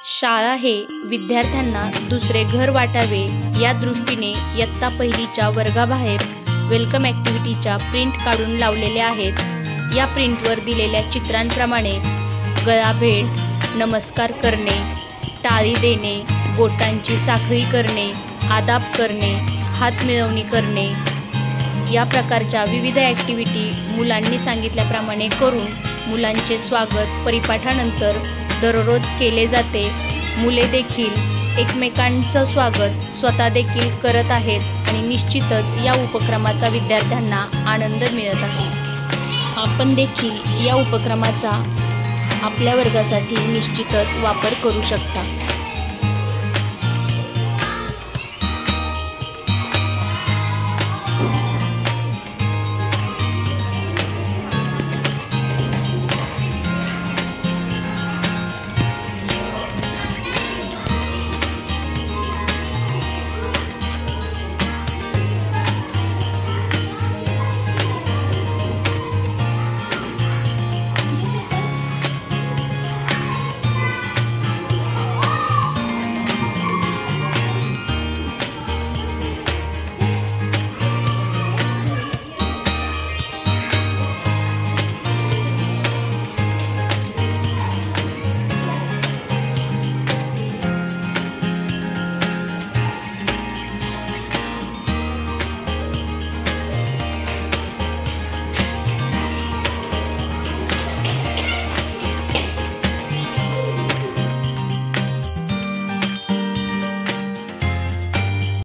शाळा हे विद्यार्थ्यांना दुसरे घर वाटावे या दृष्टीने इयत्ता पहिलीच्या वर्गाबाहेर वेलकम ॲक्टिव्हिटीच्या प्रिंट काढून लावलेल्या आहेत। या प्रिंटवर दिलेल्या चित्रांप्रमाणे गळाभेट, नमस्कार करणे, टाळी देणे, बोटांची साखळी करणे, आदाब करणे, हात मिळवणी करणे या प्रकारच्या विविध ॲक्टिव्हिटी मुलांनी सांगितल्याप्रमाणे करून मुलांचे स्वागत परिपाठानंतर दररोज केले जाते। मुले देखील एकमेकांचं स्वागत स्वतः देखील करत आहेत आणि निश्चितच या उपक्रमाचा विद्यार्थ्यांना आनंद मिळत आहे। आपण देखील या उपक्रमाचा आपल्या वर्गासाठी निश्चितच वापर करू शकता।